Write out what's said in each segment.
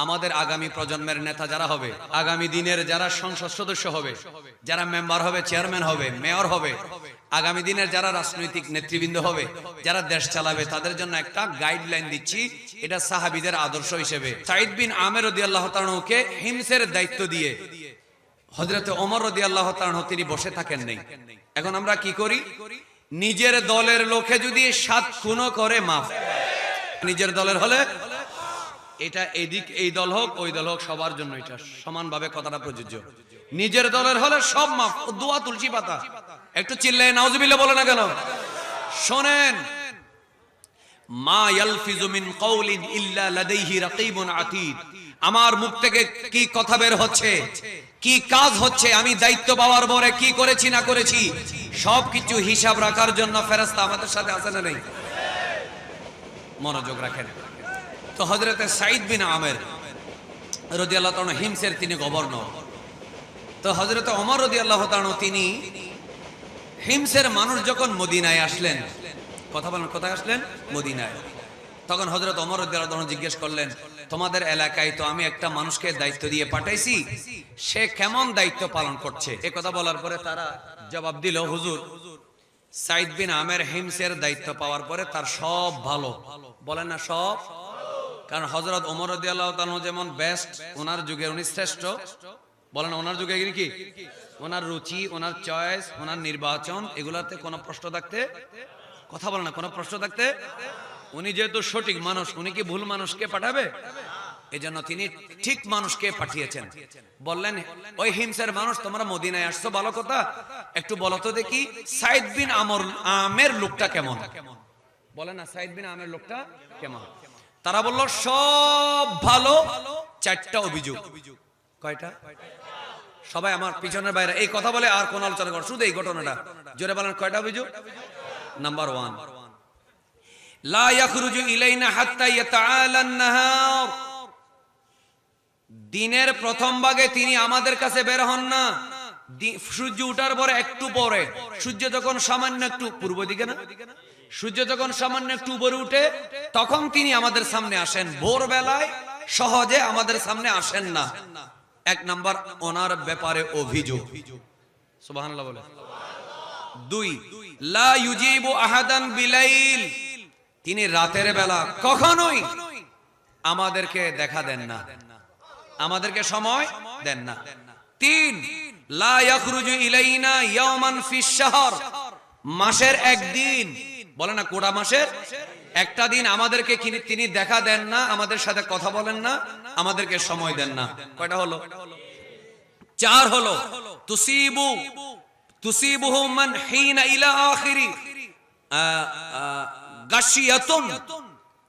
আমাদের আগামী প্রজন্মের নেতা যারা হবে, আগামী দিনের যারা সংসদ সদস্য হবে, যারা মেম্বার হবে, চেয়ারম্যান হবে, মেয়র হবে, আগামী দিনের যারা রাজনৈতিক নেতৃবৃন্দ হবে, যারা দেশ চালাবে, তাদের জন্য একটা গাইডলাইন দিচ্ছি। এটা সাহাবীদের আদর্শ হিসেবে সাঈদ বিন আমের রাদিয়াল্লাহু তাআলা কে হিমসের দায়িত্ব দিয়ে হযরত ওমর রাদিয়াল্লাহু তাআলা তিনি বসে থাকেন নাই। এখন আমরা কি করি? নিজের দলের লোকে যদি 7 খুনও করে মাফ, নিজের দলের হলে এটা এদিক এই দল হোক ওই দল হোক সবার জন্য এটা সমানভাবে কথাটা প্রযোজ্য। নিজের দলের হলে সব মাফ, দোয়া তুলসী পাতা। একটু চিল্লায় নাউজুবিল্লাহ বলে না কেন? শোনেন, মা ইয়ালফিজু মিন কওলিন ইল্লা লাদাইহি রাকীবুন আতীদ। আমার মুখ থেকে কি কথা বের হচ্ছে, কি কাজ হচ্ছে, আমি দায়িত্ব পাওয়ার পরে কি করেছি না করেছি, সবকিছু হিসাব রাখার জন্য ফেরেশতা আমাদের সাথে আছে না নেই? মনোযোগ রাখেন। তো হযরত সাঈদ বিন আমের রাদিয়াল্লাহু তাআলা হিমসের তিনি গভর্নর। তো হযরত ওমর রাদিয়াল্লাহু তাআলা তিনি হিমসের মানুষ যখন মদিনায় আসলেন, কথা বলেন কোথায় আসলেন? মদিনায়। তখন হযরত ওমর রাদিয়াল্লাহু তাআলা জিজ্ঞেস করলেন, তোমাদের এলাকায় তো আমি একটা মানুষকে দায়িত্ব দিয়ে পাঠাইছি, সে কেমন দায়িত্ব পালন করছে? এই কথা বলার পরে তারা জবাব দিল, হুজুর সাঈদ বিন আমের হিমসের দায়িত্ব পাওয়ার পরে তার সব ভালো। বলেন না সব? কারণ হযরত ওমর রাদিয়াল্লাহু তাআলা যেমন বেস্ট, ওনার যুগে উনি শ্রেষ্ঠ। বলেন ওনার যুগে কি ওনার রুচি, ওনার চয়েস, ওনার নির্বাচন, এগুলাতে কোনো প্রশ্ন থাকতে, কথা বলেন না, কোনো প্রশ্ন থাকতে, উনি যেহেতু সঠিক মানুষ, উনি কি ভুল মানুষকে পাঠাবে? এজন্য তিনি ঠিক মানুষকে পাঠিয়েছেন। বললেন, ওই হিমসের মানুষ তোমরা মদিনায় আসছো, ভালো কথা, একটু বলো তো দেখি সাঈদ বিন আমের লোকটা কেমন? বলেন না, সাঈদ বিন আমের লোকটা কেমন? তারা বলল সব ভালো, 4টা অভিযোগ। কয়টা? সবাই আমার পিছনের বাইরে এই কথা বলে আর কোন আলোচনা কর, শুধু এই ঘটনাটা জোরে বলেন। কয়টা অভিযোগ? নাম্বার 1, লা ইয়াখরুজু ইলাইনা হাত্তা ইয়াতাআলা আন-নাহার। দিনের প্রথম ভাগে তিনি আমাদের কাছে বের হন না। সূর্য ওঠার পরে একটু পরে, সূর্য যখন সামান্য একটু পূর্ব দিকে না, সূর্য যখন সামান্য একটু উপরে উঠে তখন তিনি আমাদের সামনে আসেন। ভোর বেলায় সহজে আমাদের সামনে আসেন না। 1 নাম্বার ওনার ব্যাপারে অভিযোগ। সুবহানাল্লাহ বলে। 2, লা ইউজিবু আহাদান বিলাইল। তিনি রাতের বেলা কখনোই আমাদেরকে দেখা দেন না, আমাদেরকে সময় দেন না। 3, লা ইয়াখরুজু ইলাইনা ইয়াওমান ফিশ শাহর। মাসের একদিন, বলে না কোটা মাসের একটা দিন আমাদেরকে তিনি দেখা দেন না, আমাদের সাথে কথা বলেন না, আমাদেরকে সময় দেন না। কয়টা হলো? 4 হলো, তুসিবুহু মান হিনা ইলা আখিরি গাশিয়াতুন।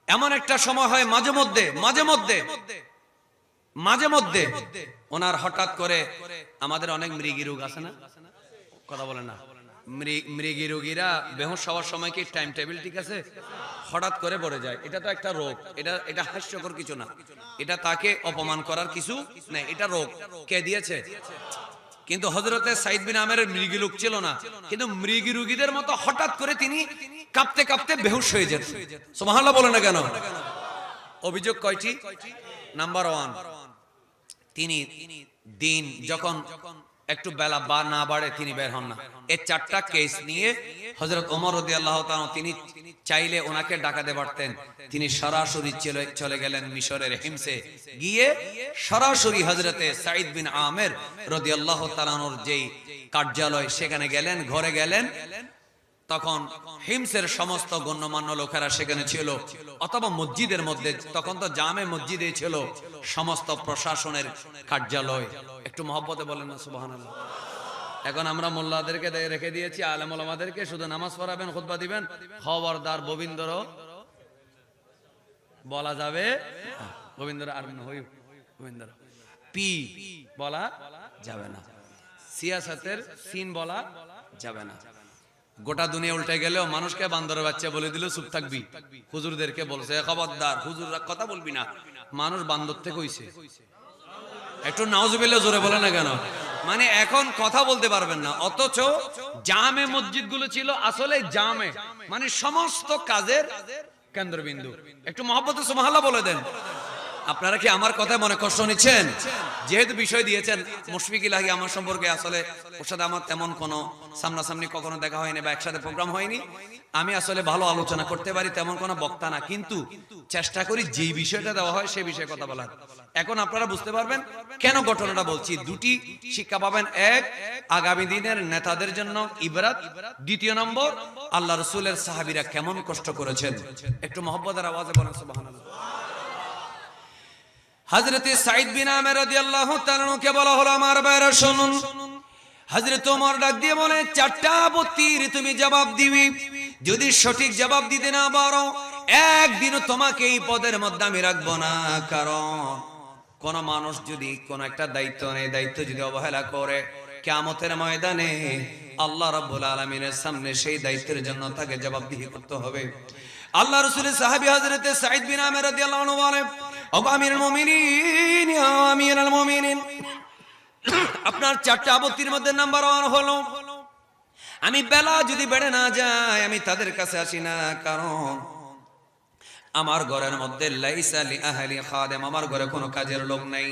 এমন একটা সময় হয় মাঝে মধ্যে ওনার হঠাৎ করে, আমাদের অনেক মৃগী রোগ আছে না, কথা বলেন না, মৃগী রোগীরা বেহুশ হওয়ার সময় কি টাইম টেবিল ঠিক আছে? হঠাৎ করে পড়ে যায়। এটা তো একটা রোগ, এটা হাস্যকর কিছু না, এটা তাকে অপমান করার কিছু নেই, এটা রোগ। কে দিয়েছে? কিন্তু হযরতে সাঈদ বিন আমের মৃগী রোগ ছিল না, কিন্তু মৃগী রোগীদের মতো হঠাৎ করে তিনি কাঁপতে কাঁপতে বেহুশ হয়ে যেতেন। সুবহানাল্লাহ বলে না কেন? অভিযোগ কয়টি? নাম্বার 1, তিনি দিন যখন একটু বেলা বা না বাড়ে তিনি বের হন না। এই 4টা কেস নিয়ে হযরত ওমর রাদিয়াল্লাহু তাআলা তিনি চাইলে ওনাকে ডাকাতে পারতেন। তিনি সরাসরি চলে গেলেন মিশরের হিমসে, গিয়ে সরাসরি হযরতে সাঈদ বিন আমের রাদিয়াল্লাহু তাআলার যেই কার্যালয় সেখানে গেলেন, ঘরে গেলেন। তখন হিমসের সমস্ত গণ্যমান্য লোকেরা সেখানে ছিল, অথবা মসজিদের মধ্যে, তখন তো জামে মসজিদে ছিল সমস্ত প্রশাসনের কার্যালয়। একটু মহব্বতে বলেন না সুবহানাল্লাহ। এখন আমরা মোল্লাদেরকে রেখে দিয়েছি, আলেম ওলামাদেরকে শুধু নামাজ পড়াবেন, খুতবা দিবেন। খবরদার গোবিন্দর বলা যাবে, গোবিন্দর আর হই গোবিন্দর পি বলা যাবে না, সিয়াসতের সিন বলা যাবে না। গোটা দুনিয়া উল্টে গেলেও মানুষকে বান্দরের বাচ্চা বলে দিল চুপ থাকবি। হুজুরদেরকে বলছে খবরদার, হুজুররা কথা বলবি না, মানুষ বান্দর থেকে হইছে। একটু নাউজুবিল্লাহ জোরে বলে না কেন? মানে এখন কথা বলতে পারবেন না, অথচ জামে মসজিদ গুলো ছিল আসলে জামে, মানে সমস্ত কাজের কেন্দ্রবিন্দু। একটু মহব্বতে সুবহানাল্লাহ বলে দেন। আপনারা কি আমার কথায় মনে কষ্ট নিচ্ছেন? যেহেতু বিষয় দিয়েছেন মুশফিকুল আহি আমার সম্পর্কে, আসলে ওর সাথে আমার তেমন কোনো সামনাসামনি কখনো দেখা হয়নি বা একসাথে প্রোগ্রাম হয়নি। আমি আসলে ভালো আলোচনা করতে পারি তেমন কোনো বক্তা না, কিন্তু চেষ্টা করি যেই বিষয়টা দেওয়া হয় সেই বিষয়ে কথা বলার। এখন আপনারা বুঝতে পারবেন কেন ঘটনাটা বলছি। দুটি শিক্ষা পাবেন। এক, আগামী দিনের নেতাদের জন্য ইবরাত। দ্বিতীয় নম্বর, আল্লাহ রাসূলের সাহাবীরা কেমন কষ্ট করেছেন। একটু মহব্বতের আওয়াজে বলেন সুবহানাল্লাহ। হযরত সাঈদ বিন আমের রাদিয়াল্লাহু তাআলা কে বলা হলো, আমার ভাইরা শুনুন। হযরত ওমর ডাক দিয়ে বলে, চারটা আপত্তির তুমি জবাব দিবি। যদি সঠিক জবাব দিতে না পারো, একদিনও তোমাকে এই পদের মধ্যে আমি রাখবো না। কারণ কোন মানুষ যদি কোন একটা দায়িত্ব নেয়, দায়িত্ব যদি অবহেলা করে, কিয়ামতের ময়দানে আল্লাহ রাব্বুল আলামিনের সামনে সেই দায়িত্বের জন্য তাকে জবাবদিহি করতে হবে। আল্লাহ রাসূলের সাহাবী হযরত সাঈদ বিন আমের রাদিয়াল্লাহু আনহু বলেন, ও আমিরুল মুমিনিন, ইয়া আমিরুল মুমিনিন, আপনার চারটা আপত্তির মধ্যে নাম্বার 1 হলো, আমি বেলা যদি বেড়ে না যায় আমি তাদের কাছে আসি না। কারণ আমার ঘরের মধ্যে লাইসা লি আহলি খাদেম, আমার ঘরে কোনো কাজের লোক নাই।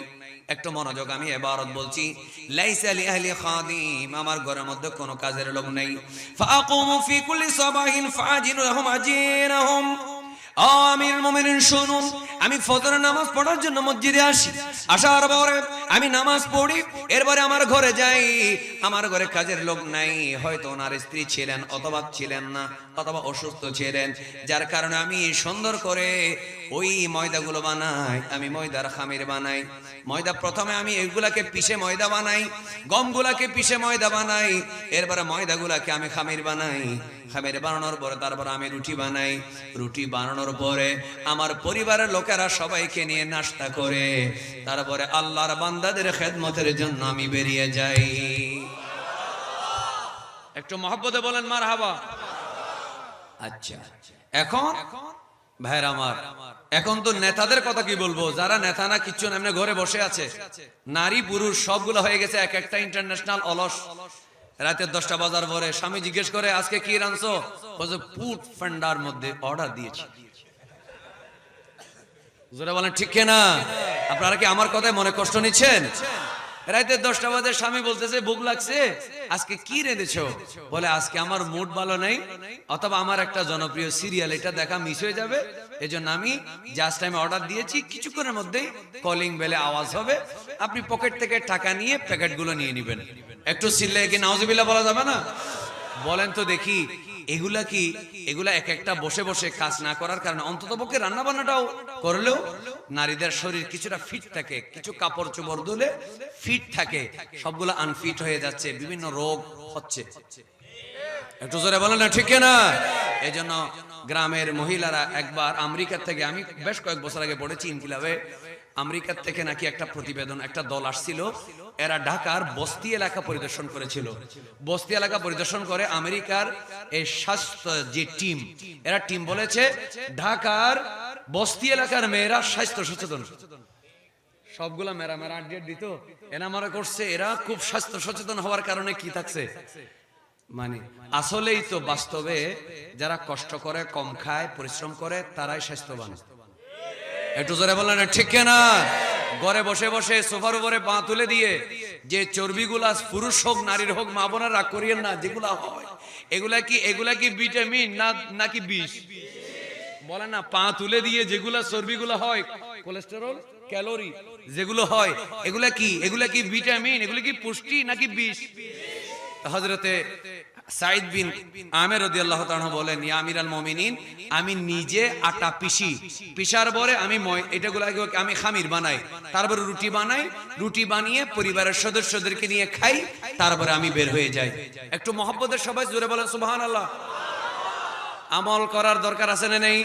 একটু মনোযোগ, আমি ইবারত বলছি। লাইসা লি আহলি খাদিম, আমার ঘরের মধ্যে কোনো কাজের লোক নাই। ফাআকুমু ফি কুল্লি সাবাহিন ফাজিনু লাহুম আজিনাহুম। আমিরুল মুমিনিন শুনুন, আমি ফজরের নামাজ পড়ার জন্য মসজিদে আসি। আসার পরে আমি নামাজ পড়ি, এরপরে আমার ঘরে যাই। আমার ঘরে কাজের লোক নাই, হয়তো ওনার স্ত্রী ছিলেন অথবা ছিলেন না, অথবা অসুস্থ ছিলেন, যার কারণে আমি সুন্দর করে ওই ময়দাগুলো বানাই। আমি ময়দার খামির বানাই। ময়দা প্রথমে আমি এগুলাকে পিষে ময়দা বানাই, গমগুলাকে পিষে ময়দা বানাই, এরপরে ময়দাগুলাকে আমি খামির বানাই। খামির বানানোর পরে তারপর আমি রুটি বানাই। রুটি বানানোর পরে আমার পরিবারের লোকেরা সবাইকে নিয়ে নাস্তা করে তারপরে আল্লাহর বান্দাদের খেদমতের জন্য আমি বেরিয়ে যাই। একটু মহব্বতে বলেন মারহাবা। আচ্ছা, এখন ভাইরা আমার, এখন তো নেতাদের কথা কি বলবো, যারা নেতা না কিচ্ছু না, এমনি ঘরে বসে আছে, নারী পুরুষ সবগুলো হয়ে গেছে এক একটা ইন্টারন্যাশনাল অলস। রাতে 10টা বাজার পরে স্বামী জিজ্ঞেস করে, আজকে কি রাঁধছো? বলে পুট ফান্ডার মধ্যে অর্ডার দিয়েছি। জোরে বলেন ঠিক কিনা? আপনারা কি আমার কথায় মনে কষ্ট নিচ্ছেন? রাতে 10টা বাজে স্বামী বলতেছে ভুক লাগছে, আজকে কি রেঁধেছো? বলে আজকে আমার মুড ভালো নেই, অথবা আমার একটা জনপ্রিয় সিরিয়াল এটা দেখা মিস হয়ে যাবে, এজন্য আমি জাস্ট টাইমে অর্ডার দিয়েছি, কিছুক্ষণের মধ্যেই কলিং বেলে আওয়াজ হবে, আপনি পকেট থেকে টাকা নিয়ে প্যাকেটগুলো নিয়ে নেবেন। একটু চিল্লায় কি নাউজুবিল্লাহ বলা যাবে না? বলেন তো দেখি, এগুলা এক একটা বসে বসে কাজ না করার কারণে অন্ততপক্ষে রান্না বান্নাটাও করলেও নারীদের শরীর কিছুটা ফিট থাকে, কিছু কাপড় চোপড় ধুলে ফিট থাকে, সবগুলো আনফিট হয়ে যাচ্ছে, বিভিন্ন রোগ হচ্ছে। একটু জোরে বলেন না ঠিক না? এই জন্য গ্রামের মহিলারা একবার আমেরিকার থেকে, আমি বেশ কয়েক বছর আগে পড়েছি ইনকিলাবে, আমেরিকার থেকে নাকি একটা প্রতিবেদন, একটা দল আসছিল, এরা ঢাকার বস্তি এলাকা পরিদর্শন করেছিল। বস্তি এলাকা পরিদর্শন করে আমেরিকার এই স্বাস্থ্য যে টিম, এরা টিম বলেছে ঢাকার বস্তি এলাকার মেয়েরা স্বাস্থ্য সচেতন। সবগুলা মেরা মেরা আড্ডি দিত, এরা মনে করছে এরা খুব স্বাস্থ্য সচেতন হওয়ার কারণে কি থাকছে, মানে আসলেই তো বাস্তবে যারা কষ্ট করে, কম খায়, পরিশ্রম করে, তারাই স্বাস্থ্যবান। একটু জোরে বলেন ঠিক না? ঘরে বসে বসে সোফার উপরে পা তুলে দিয়ে যে চর্বিগুলা, পুরুষ হোক নারীর হোক, মা বোনেরা রাগ করিয়েন না, যেগুলা হয় এগুলা কি ভিটামিন নাকি বিষ? বলেন না, পা তুলে দিয়ে যেগুলা চর্বিগুলা হয়, কোলেস্টেরল, ক্যালোরি যেগুলো হয়, এগুলা কি ভিটামিন, এগুলো কি পুষ্টি নাকি বিষ? হযরতে সাঈদ বিন আমের রাদিয়াল্লাহু তাআলা বলেন, ইয়া আমিরাল মুমিনিন, আমি নিজে আটা পিষার পরে আমি এটাগুলোকে আমি খামির বানাই, তারপরে রুটি বানিয়ে পরিবারের সদস্যদেরকে নিয়ে খাই, তারপরে আমি বের হয়ে যাই। একটু মহব্বতের সবাই জোরে বলেন সুবহানাল্লাহ। আমল করার দরকার আছে না নেই?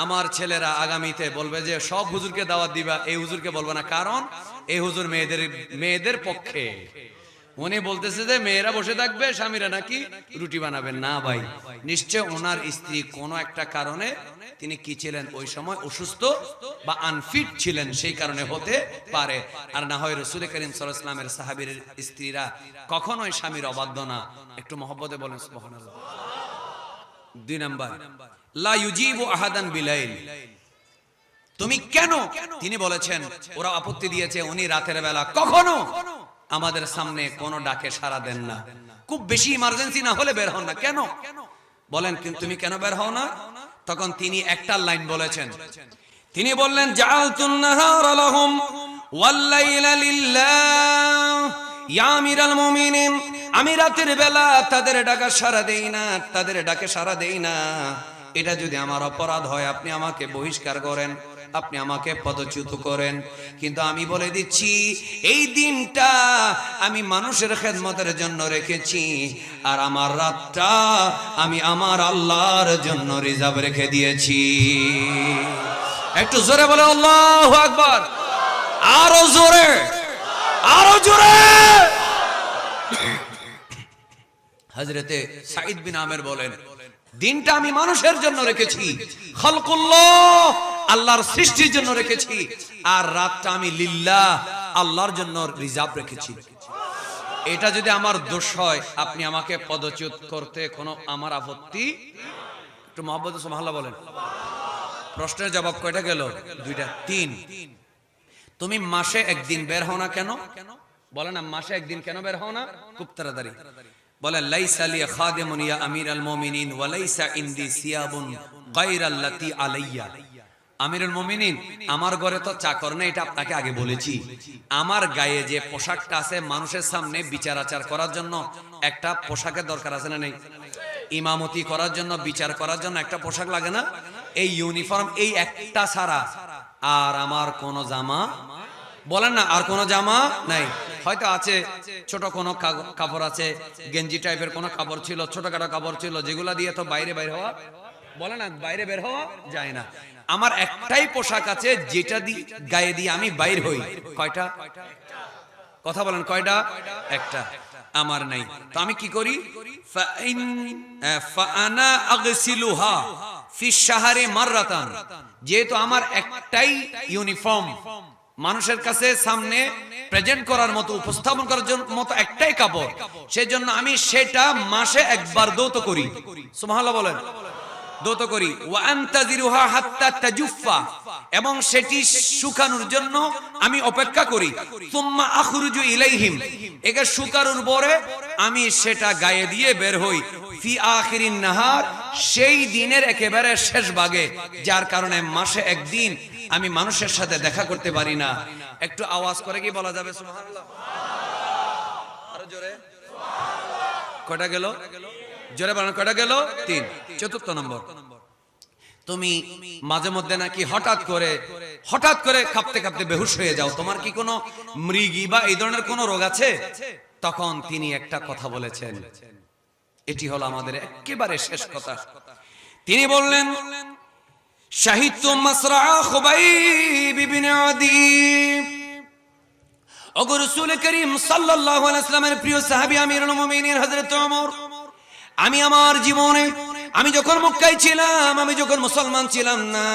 আমার ছেলেরা আগামীতে বলবে যে সব হুজুরকে দাওয়াত দিবা, এই হুজুরকে বলবে না, কারণ এই হুজুর মেয়েদের পক্ষে। উনি বলতেছে যে মেয়েরা বসে থাকবে, স্বামীরা নাকি রুটি বানাবেন। না ভাই, নিশ্চয় ওনার স্ত্রী কোনো একটা কারণে তিনি কি ছিলেন, ওই সময় অসুস্থ বা আনফিট ছিলেন, সেই কারণে হতে পারে। আর না হয় রাসূল করিম সাল্লাল্লাহু আলাইহি ওয়াসাল্লামের সাহাবীর স্ত্রীরা কখনোই স্বামীর অবাধ্য না। একটু মহব্বতে বলেন সুবহানাল্লাহ। 2 নাম্বার, লা ইউজিবু আহাদান বিলাইল, তুমি কেন? তিনি বলেছেন, ওরা আপত্তি দিয়েছে উনি রাতের বেলা কখনো আমাদের সামনে কোনো ডাকে সাড়া দেন না, খুব বেশি ইমার্জেন্সি না হলে বের হন না। কেন বলেন, তুমি কেন বের হও না? তখন তিনি একটা লাইন বলেছেন, তিনি বললেন, জাআলতুন নাহারা লাহুম ওয়াল লাইলা লিল্লাহ ইয়া আমিরাল মুমিনিন, আমি রাতের বেলা তাদের ডাকে সাড়া দেই না, তাদের ডাকে সাড়া দেই না। এটা যদি আমার অপরাধ হয় আপনি আমাকে বহিষ্কার করেন, আপনি আমাকে পদচ্যুত করেন, কিন্তু আমি বলে দিচ্ছি এই দিনটা আমি মানুষের খেদমতের জন্য রেখেছি, আর আমার রাতটা আমি আমার আল্লাহর জন্য রিজার্ভ রেখে দিয়েছি। একটু জোরে বলে আল্লাহু আকবার, আরো জোরে, আরো জোরে। হযরতে সাঈদ বিন আমের বলেন, দিনটা আমি মানুষের জন্য রেখেছি, খালকুল্লাহ আল্লাহর সৃষ্টির জন্য রেখেছি, আর রাতটা আমি লিল্লাহ আল্লাহর জন্য রিজার্ভ রেখেছি। এটা যদি আমার দোষ হয় আপনি আমাকে পদচ্যুত করতে কোনো আমার আপত্তি। একটু মহব্বত সুবহানাল্লাহ বলেন। প্রশ্নের জবাব কয়টা গেল? দুইটা। তিন, তুমি মাসে একদিন বের হও না কেন? বলে না, মাসে একদিন কেন বের হও না? খুব তাড়াতাড়ি বলে, লাইসা লি খাদিমুন ইয়া আমিরাল মুমিনিন ওয়া লাইসা ইনদি সিয়াবুন গায়রাল্লাতি আলাইয়া। আমিরুল মুমিনিন, আমার ঘরে তো চাকর নেই, এটা আপনাকে আগে বলেছি। আমার গায়ে যে পোশাকটা আছে মানুষের সামনে বিচার আচার করার জন্য একটা পোশাকের দরকার আছে না নেই? ইমামতি করার জন্য, বিচার করার জন্য একটা পোশাক লাগে না? এই ইউনিফর্ম, এই একটা ছাড়া আর আমার কোনো জামা, বলেন না, আর কোনো জামা নাই। হয়তো আছে ছোট কোনো কাপড় আছে, গেঞ্জি টাইপের কোনো কাপড় ছিল, ছোটখাটো কাপড় ছিল, যেগুলা দিয়ে তো বাইরে বের হওয়া, বলে না, বাইরে বের হওয়া যায় না। আমার একটাই পোশাক আছে যেটা দিয়ে গায়ে দিয়ে আমি বাইর হই। কয়টা? কথা বলেন, কয়টা? একটা। আমার নাই, তো আমি কি করি? ফাআনা আগসিলুহা ফি শাহরি মাররাতান। যেহেতু আমার একটাই ইউনিফর্ম, মানুষের কাছে সামনে প্রেজেন্ট করার মতো, উপস্থাপন করার মতো একটাই কাপড়, সেজন্য আমি সেটা মাসে একবার দৌত করি। সুবহানাল্লাহ বলেন। দৌত করি। ওয়া আনতাজিরুহা হাত্তা তাজুফা, এবং সেটি শুকানোর জন্য আমি অপেক্ষা করি। সুম্মা আখরুজু ইলাইহিম, একে শুকানোর পরে আমি সেটা গায়ে দিয়ে বের হই। ফি আখিরিন নাহার, সেই দিনের একেবারে শেষ ভাগে, যার কারণে মাসে একদিন আমি মানুষের সাথে দেখা করতে পারি না। একটু আওয়াজ করে কি বলা যাবে সুবহানাল্লাহ? আরো জোরে। কয়টা গেল? জোরে বলেন, কয়টা গেল? তিন। চতুর্থ নম্বর, তুমি মাঝে মধ্যে নাকি হঠাৎ করে কাঁপতে কাঁপতে বেহুশ হয়ে যাও। তোমার কি কোনো মৃগী বা এই ধরনের কোনো রোগ আছে? তখন তিনি একটা কথা বলেছেন, এটি হলো আমাদের একেবারে শেষ কথা। তিনি বললেন, শাহিদতু মাসরা খুবাইব ইবনে আদি। ওগো রাসূল করিম সাল্লাল্লাহু আলাইহি ওয়াসাল্লামের প্রিয় সাহাবী আমিরুল মুমিনিন হযরত ওমর, আমি আমার জীবনে, আমি যখন মক্কায় ছিলাম, আমি যখন মুসলমান ছিলাম না,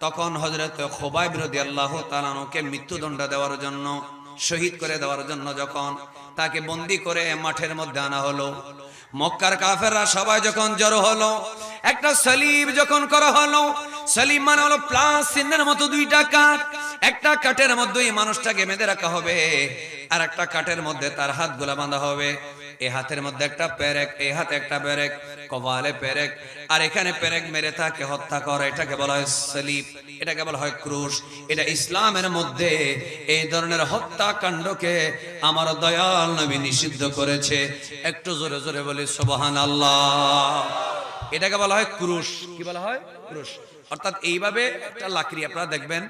তখন হযরত খুবাইব রাদিয়াল্লাহু তাআলা আনহুকে মৃত্যুদণ্ড দেওয়ার জন্য, শহীদ করে দেওয়ার জন্য যখন তাকে বন্দী করে মাঠের মধ্যে আনা হলো, মক্কার কাফেররা সবাই যখন জড়ো হলো, একটা সলিব যখন করা হলো, সলিব মানে হলো প্লাস চিহ্নের মতো দুইটা কাঠ, একটা কাঠের মধ্যে এই মানুষটাকে বেঁধে রাখা হবে, আর একটা কাঠের মধ্যে তার হাতগুলা বাঁধা হবে। এই হাতের মধ্যে একটা পেরেক, এই হাতে একটা পেরেক, কপালে পেরেক, আর এখানে পেরেক মেরে তাকে হত্যা করে। এটাকে বলা হয় সলিব, এটাকে বলা হয় ক্রুশ। এটা ইসলামের মধ্যে এই ধরনের হত্যাকাণ্ডকে আমার দয়াল নবী নিষিদ্ধ করেছে। একটু জোরে জোরে বলি সুবহানাল্লাহ। এটাকে বলা হয় ক্রুশ। কি বলা হয়? ক্রুশ। অর্থাৎ এইভাবে একটা লাকড়ি, আপনারা দেখবেন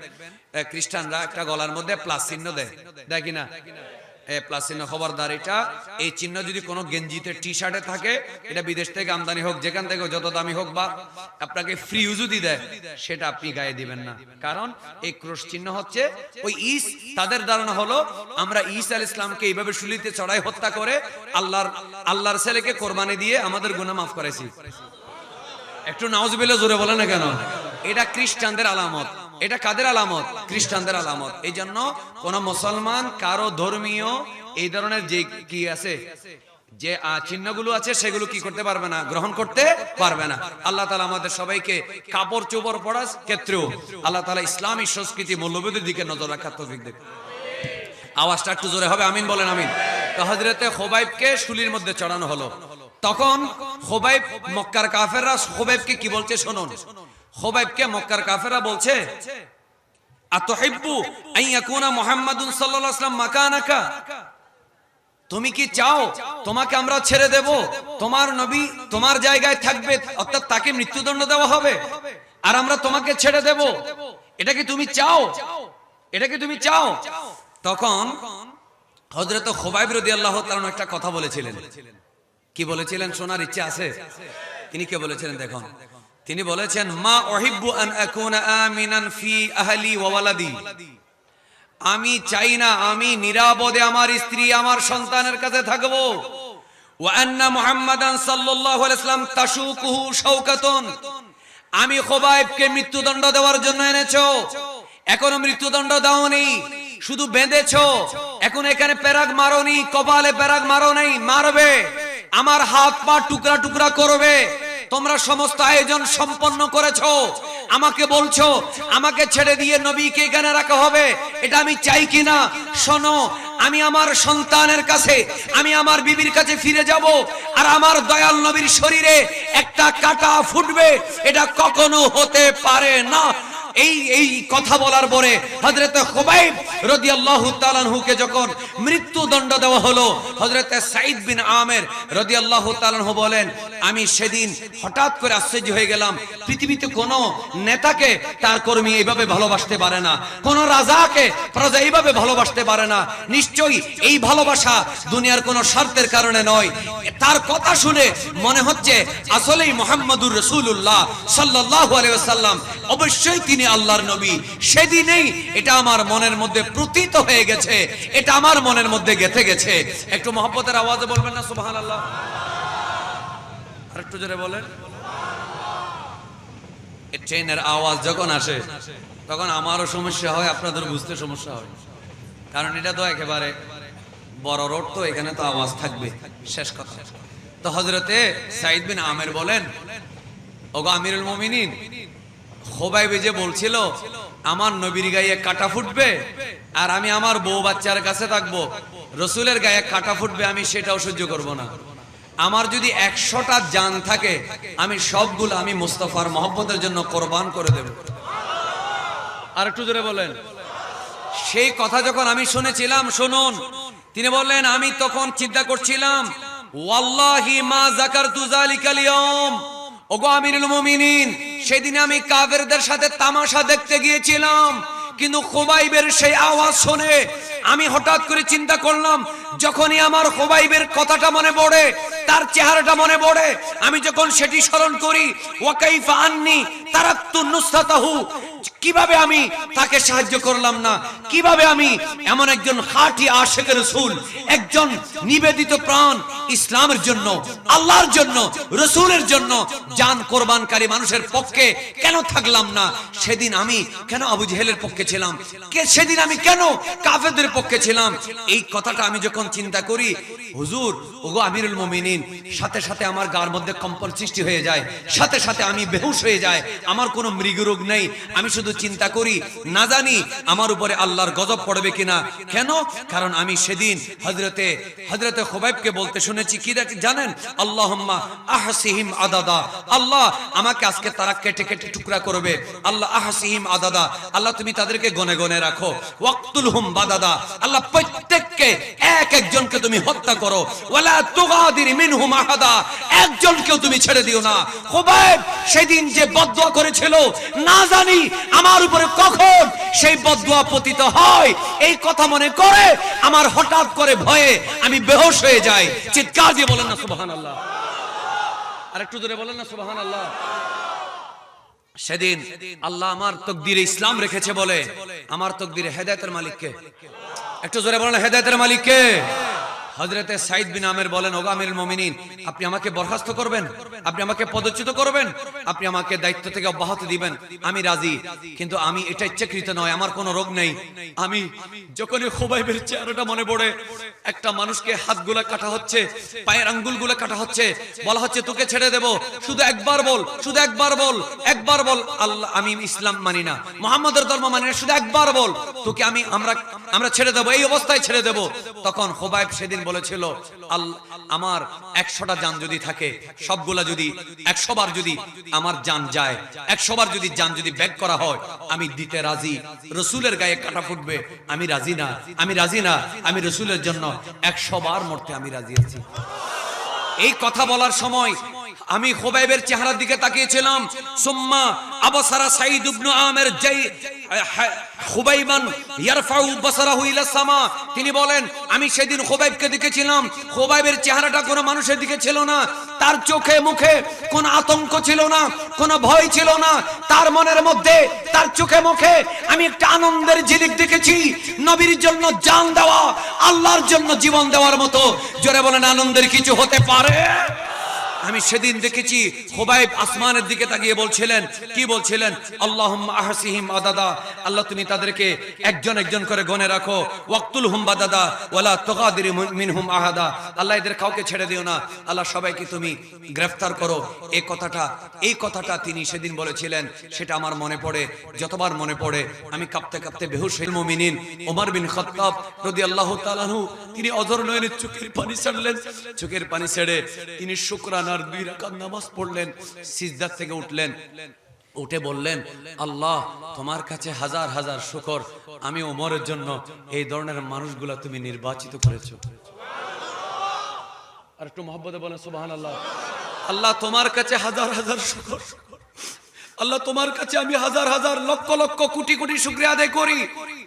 খ্রিস্টানরা একটা গলার মধ্যে প্লাস চিহ্ন দেয়, দেয় কিনা? প্লাস চিহ্ন, খবরদার, এটা এই চিহ্ন যদি কোনো গেঞ্জিতে, টি শার্টে থাকে, এটা বিদেশ থেকে আমদানি হোক, যেখান থেকে যত দামি হোক, বা আপনাকে ফ্রি যদি দেয়, সেটা আপনি গায়ে দিবেন না। কারণ এই ক্রুশ চিহ্ন হচ্ছে ওই তাদের ধারণা হলো আমরা ঈসা আলাইহিস সালামকে এইভাবে শুলিতে চড়াই হত্যা করে আল্লাহর ছেলেকে কোরবানি দিয়ে আমাদের গুনাহ মাফ করেছি। একটু নাউজুবিল্লাহ জোরে বলে না কেন? এটা খ্রিস্টানদের আলামত। এটা কাদের আলামত? খ্রিস্টানদের আলামত। এই জন্য কোন মুসলমান কারো ধর্মীয় এই ধরনের যে কি আছে যে চিহ্নগুলো আছে সেগুলো কি করতে পারবে না, গ্রহণ করতে পারবে না। আল্লাহ তাআলা আমাদের সবাইকে কাপড় চোপড় পরার ক্ষেত্রেও আল্লাহ তাআলা ইসলামী সংস্কৃতি মূল্যবোধের দিকে নজর রাখার তৌফিক দেন। আওয়াজটা একটু জোরে হবে, আমিন বলেন আমিন। তো হযরতে খুবাইবকে শুলির মধ্যে চড়ানো হলো। তখন খুবাইব, মক্কার কাফেররা খুবাইবকে কি বলছে শুনুন। খুবাইবকে মক্কার কাফেররা বলছে, আতুহিব্বু আন ইয়াকুনা মুহাম্মাদুন সাল্লাল্লাহু আলাইহি ওয়াসাল্লাম মাকানাকা, তুমি কি চাও তোমাকে আমরা ছেড়ে দেব, তোমার নবী তোমার জায়গায় থাকবে, অর্থাৎ তাকে মৃত্যুদণ্ড দেওয়া হবে আর আমরা তোমাকে ছেড়ে দেব, এটা কি তুমি চাও? এটা কি তুমি চাও? তখন হযরত খুবাইব রাদিয়াল্লাহু তাআলা একটা কথা বলেছিলেন। কি বলেছিলেন শোনার ইচ্ছা আছে? তিনি কে বলেছিলেন দেখুন। তিনি বলেছেন, মা উহিব্বু আন আকুনা আমিনান ফি আহলি ওয়া ওয়ালাদি, আমি চাই না আমি নিরাপদে আমার স্ত্রী আমার সন্তানের কাছে থাকব। ওয়া আন্না মুহাম্মাদান সাল্লাল্লাহু আলাইহি ওয়াসাল্লাম তাশুকুহু শাওকাতুন, আমি খুবাইবকে মৃত্যুদণ্ড দেওয়ার জন্য এনেছো, এখনো মৃত্যুদণ্ড দাওনি, শুধু বেঁধেছো, এখন এখানে পেরাগ মারোনি, কপালে পেরাগ মারো নাই, মারবে, আমার হাত পা টুকরা টুকরা করবে। তোমরা সমস্ত আয়োজন সম্পন্ন করেছো, আমাকে বলছো আমাকে ছেড়ে দিয়ে নবীকে এখানে রাখা হবে, এটা আমি চাই কিনা? শোনো, আমি আমার সন্তানের কাছে, আমি আমার বিবির কাছে ফিরে যাব, আর আমার দয়াল নবীর শরীরে একটা কাঁটা ফুটবে, এটা কখনো হতে পারে না। এই কথা বলার পরে হযরত খুবাইব রাদিয়াল্লাহু তাআলা আনহুকে যখন মৃত্যুদণ্ড দেওয়া হলো, হযরত সাঈদ বিন আমের রাদিয়াল্লাহু তাআলা আনহু বলেন, আমি সেদিন হঠাৎ করে আশ্চর্য হয়ে গেলাম। পৃথিবীতে কোনো নেতাকে তার কর্মী এইভাবে ভালোবাসতে পারে না, কোনো রাজাকে প্রজা এইভাবে ভালোবাসতে পারে না। নিশ্চয়ই এই ভালোবাসা দুনিয়ার কোনো স্বার্থের কারণে নয়। তার কথা শুনে মনে হচ্ছে আসলেই মুহাম্মদুর রাসূলুল্লাহ সাল্লাল্লাহু আলাইহি ওয়াসাল্লাম অবশ্যই তিনি আল্লাহর নবী। সেদিনেই এটা আমার মনের মধ্যে প্রতীত হয়ে গেছে, এটা আমার মনের মধ্যে গেঁথে গেছে। একটু মহব্বতের আওয়াজে বলবেন না সুবহানাল্লাহ? আরেকটু জোরে বলেন। এই ট্রেনের আওয়াজ যখন আসে তখন আমারও সমস্যা হয়, আপনাদের বুঝতে সমস্যা হয়, কারণ এটা তো একেবারে বড় রোড, তো এখানে তো আওয়াজ থাকবে। শেষ কথা, তো হযরতে সাঈদ বিন আমের বলেন, ওগো আমিরুল মুমিনিন, খুবাইব যে বলছিল আমার নবীর গায়ে কাঁটা ফুটবে আর আমি আমার বউ বাচ্চার কাছে থাকবো, রসুলের গায়ে কাঁটা ফুটবে, আমি সেটাও সহ্য করব না। আমার যদি 100টা জান থাকে আমি সবগুলো আমি মুস্তাফার মহব্বতের জন্য কোরবান করে দেব। আর একটু জোরে বলেন। সেই কথা যখন আমি শুনেছিলাম, শুনুন, তিনি বললেন, আমি তখন চিন্তা করছিলাম, ওয়াল্লাহি মা যাকারতু যালিকাল ইয়াউম, ওগো আমিরুল মুমিনিন, সেদিন আমি কাফেরদের সাথে তামাশা দেখতে গিয়েছিলাম, কিন্তু খুবাইবের সেই আওয়াজ শুনে আমি হঠাৎ করে চিন্তা করলাম, যখনই আমার খুবাইবের কথাটা মনে পড়ে, তার চেহারাটা মনে পড়ে, আমি যখন সেটি স্মরণ করি, ওয়া কাইফা আন্নি তারাকতু নুসরাতাহু, কিভাবে আমি তাকে সাহায্য করলাম না, কিভাবে আমি এমন একজন খাঁটি আশিক রাসূল, একজন নিবেদিত প্রাণ ইসলামের জন্য, আল্লাহর জন্য, রাসূলের জন্য জান কোরবানকারী মানুষের পক্ষে কেন থাকলাম না? সেদিন আমি কেন আবু জেহেলের পক্ষে ছিলাম? সেদিন আমি কেন কাফেরদের পক্ষে ছিলাম? এই কথাটা আমি যখন চিন্তা করি, হুজুর, ওগো আমিরুল মুমিনিন, সাথে সাথে আমার গার মধ্যে কম্পন সৃষ্টি হয়ে যায়, সাথে সাথে আমি বেহুশ হয়ে যায়, আমার কোনো মৃগরোগ নেই, আমি শুধু চিন্তা করি, না জানি আমার উপরে আল্লাহর গজব পড়বে কিনা। কেন? কারণ আমি সেদিন হযরতে খুবাইবকে বলতে শুনেছি, কি জানেন? আল্লাহুম্মা আহসিহিম আদাদা, আল্লাহ আমাকে আজকে তারা কেটে কেটে টুকরা করবে, আল্লাহ আহসিহিম আদাদা, আল্লাহ তুমি তাদেরকে গনে গনে রাখো, ওয়াকতুলহুম বাদাদা, আল্লাহ প্রত্যেককে এক একজনকে তুমি হত্যা করো, ওয়ালা তুগাদির মিনহুম আহাদা, একজনকেও তুমি ছেড়ে দিও না। খুবাইব সেদিন যে বদদুয়া করেছিল, না জানি আমার উপরে কখন সেই বদদুয়া পতিত হয়, এই কথা মনে করে আমার হঠাৎ করে ভয়ে আমি বেহুশ হয়ে যাই। চিৎকার দিয়ে বলেন না সুবহানাল্লাহ? আর একটু জোরে বলেন না সুবহানাল্লাহ? সেদিন আল্লাহ আমার তকদিরে ইসলাম রেখেছে বলে, আমার তকদিরে হেদায়েতের মালিক কে? একটু জোরে বলেন, হেদায়েতের মালিক কে? হযরতে সাইদ বিন আমের বলেন, ওগো আমিরুল মুমিনিন, আপনি আমাকে বরখাস্ত করবেন, আপনি আমাকে পদচ্যুত করবেন, আপনি আমাকে দায়িত্ব থেকে অব্যাহতি দিবেন, আমি রাজি, কিন্তু আমি এটা ইচ্ছাকৃত নয়, আমার কোনো রোগ নেই। আমি যখনই খুবাইবের চেহারাটা মনে পড়ে, একটা মানুষকে হাতগুলা কাটা হচ্ছে, পায়ের আঙ্গুলগুলো কাটা হচ্ছে, বলা হচ্ছে তোকে ছেড়ে দেব, শুধু একবার বল, শুধু একবার বল, একবার বল আল্লাহ আমি ইসলাম মানি না, মুহাম্মাদের ধর্ম মানি না, শুধু একবার বল, তোকে আমরা ছেড়ে দেব, এই অবস্থায় ছেড়ে দেব। তখন খুবাইব সেদিন বলেছিল, আমার 100টা জান যদি থাকে, সবগুলা যদি 100 বার যদি আমার জান যায়, 100 বার যদি জান যদি ব্যাক করা হয়, আমি দিতে রাজি। রাসূলের গায়ে কাটা ফুটবে, আমি রাজি না, আমি রাজি না, আমি রাসূলের জন্য 100 বার মরতে আমি রাজি আছি। এই কথা বলার সময় আমি খুবাইবের চেহারার দিকে তাকিয়েছিলাম। সুম্মা আবসারা সাইদ ইবনে আমির জাই খুবাইবান ইয়ারফাউ বাসারাহু ইলা সামা। তিনি বলেন, আমি সেদিন খুবাইবকে দেখেছিলাম, খুবাইবের চেহারাটা কোনো মানুষের দিকে ছিল না, তার চোখে মুখে কোনো আতঙ্ক ছিল না, কোনো ভয় ছিল না, তার মনের মধ্যে, তার চোখে মুখে আমি একটা আনন্দের ঝিলিক দেখেছি। নবীর জন্য জান দেওয়া, আল্লাহর জন্য জীবন দেওয়ার মতো, জোরে বলেন আনন্দের কিছু হতে পারে? আমি সেদিন দেখেছি খুবাইব আসমানের দিকে তাকিয়ে বলছিলেন, কি বলছিলেন? আল্লাহুম্মা আহসিহিম আদাদা, আল্লাহ তুমি তাদেরকে একজন একজন করে গণে রাখো, ওয়াক্তুলহুম বাদাদা ওয়ালা তুগাদির মিনহুম আহাদা, আল্লাহ এদের কাউকে ছেড়ে দিও না, আল্লাহ সবাইকে তুমি গ্রেফতার করো। এই কথাটা তিনি সেদিন বলেছিলেন, সেটা আমার মনে পড়ে, যতবার মনে পড়ে আমি কাঁপতে কাঁপতে বেহুশ হই। মুমিনিন ওমর বিন খাত্তাব রাদিয়াল্লাহু তাআলা আনহু, তিনি অঝর নয়নে চোখের পানি ছাড়লেন, চোখের পানি ছেড়ে তিনি শুকরানার 2 রাকাত নামাজ পড়লেন, সিজদা থেকে উঠলেন, উঠে বললেন, আল্লাহ তোমার কাছে হাজার হাজার শুকর, আমি ওমরের জন্য এই ধরনের মানুষগুলা তুমি নির্বাচিত করেছো। আর একটু মহব্বতে বলেন সুবহানাল্লাহ। আল্লাহ তোমার কাছে হাজার হাজার শুকর, আল্লাহ তোমার কাছে আমি হাজার হাজার লক্ষ লক্ষ কোটি কোটি শুকরিয়া আদায় করি।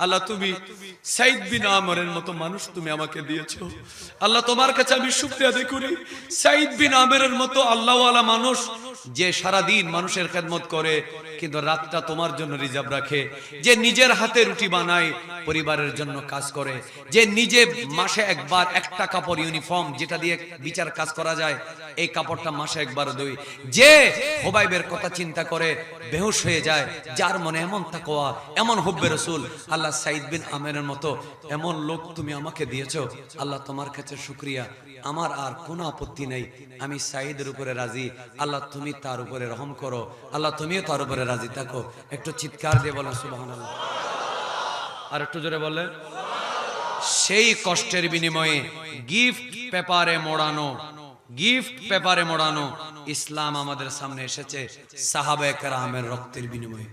আল্লাহ তুমি সাইদ বিন আমরের মতো মানুষ তুমি আমাকে দিয়েছো, আল্লাহ তোমার কাছে আমি শুকরিয়া আদায় করি। সাইদ বিন আমরের মতো আল্লাহওয়ালা মানুষ, যে সারা দিন মানুষের খেদমত করে কিন্তু রাতটা তোমার জন্য রিজার্ভ রাখে, যে নিজের হাতে রুটি বানায়, পরিবারের জন্য কাজ করে, যে নিজে মাসে একবার একটা কাপড় ইউনিফর্ম যেটা দিয়ে বিচার কাজ করা যায়, এই কাপড়টা মাসে একবার ধুই, যে খুবাইবের কথা চিন্তা করে বেহুশ হয়ে যায়, যার মনে এমন তাকওয়া, এমন হুব্বে রাসূল, আল্লাহ সাইদ বিন আমেরের মতো এমন লোক তুমি আমাকে দিয়েছো, আল্লাহ তোমার কাছে শুকরিয়া। আমার আর কোনো আপত্তি নেই, আমি সাইদের উপরে রাজি, আল্লাহ তুমি তার উপরে রহম করো, আল্লাহ তুমিও তার উপরে রাজি থাকো। একটু চিৎকার দিয়ে বলেন সুবহানাল্লাহ, আর একটু জোরে বলেন। সেই কষ্টের বিনিময়ে গিফট পেপারে মোড়ানো ইসলাম আমাদের সামনে এসেছে সাহাবায়ে কেরামের রক্তের বিনিময়ে।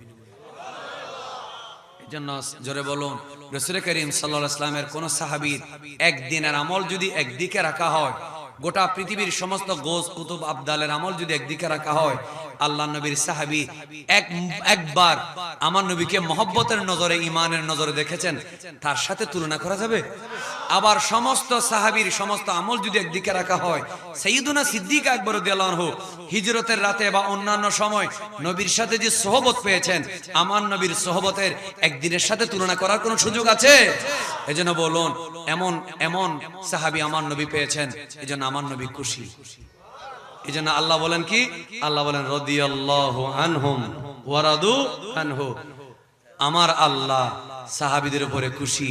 এজন্য জোরে বলুন, রাসূল করিম সাল্লাল্লাহু আলাইহি ওয়াসাল্লামের কোন সাহাবীর একদিনের আমল যদি একদিকে রাখা হয়, গোটা পৃথিবীর সমস্ত গোস কুতুব আবদালের আমল যদি একদিকে রাখা হয়, আল্লাহ নবীর সাহাবী একবার আমার নবীকে মহব্বতের নজরে, ঈমানের নজরে দেখেছেন, তার সাথে তুলনা করা যাবে? আবার সমস্ত সাহাবীর সমস্ত আমল যদি একদিকে রাখা হয়, সাইয়্যিদুনা সিদ্দিক আকবর রাদিয়াল্লাহু আনহু হিজরতের রাতে বা অন্যান্য সময় নবীর সাথে যে সোহবত পেয়েছেন, আমার নবীর সোহবতের একদিনের সাথে তুলনা করার কোনো সুযোগ আছে? এজন্য বলুন, এমন সাহাবী আমার নবী পেয়েছেন, এজন্য আমার নবী খুশি। এজন্য আল্লাহ বলেন কি? আল্লাহ বলেন রাদিয়াল্লাহু আনহুম ওয়া রাদু আনহু, আমার আল্লাহ সাহাবীদের উপরে খুশি,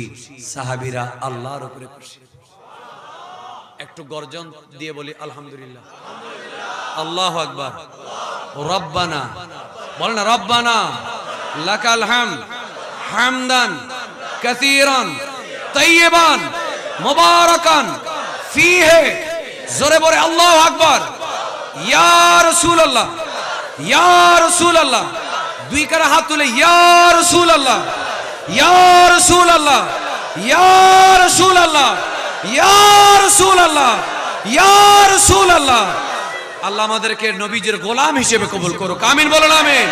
সাহাবীরা আল্লাহর উপরে খুশি। একটু গর্জন দিয়ে বলি আলহামদুলিল্লাহ, আল্লাহু আকবার। রব্বানা বলেন, রব্বানা লাকাল হামদ হামদান কাসীরান তাইয়িবান মুবারাকান ফীহি। জোরে বলে আল্লাহু আকবার। ইয়া রাসূলুল্লাহ, ইয়া রাসূলুল্লাহ, 2 করে হাত তুলে ইয়া রাসূলুল্লাহ, ইয়া রাসূলুল্লাহ, ইয়া রাসূলুল্লাহ, ইয়া রাসূলুল্লাহ, ইয়া রাসূলুল্লাহ। আল্লাহ আমাদেরকে নবীজির গোলাম হিসেবে কবুল করুক, আমিন বলুন আমিন।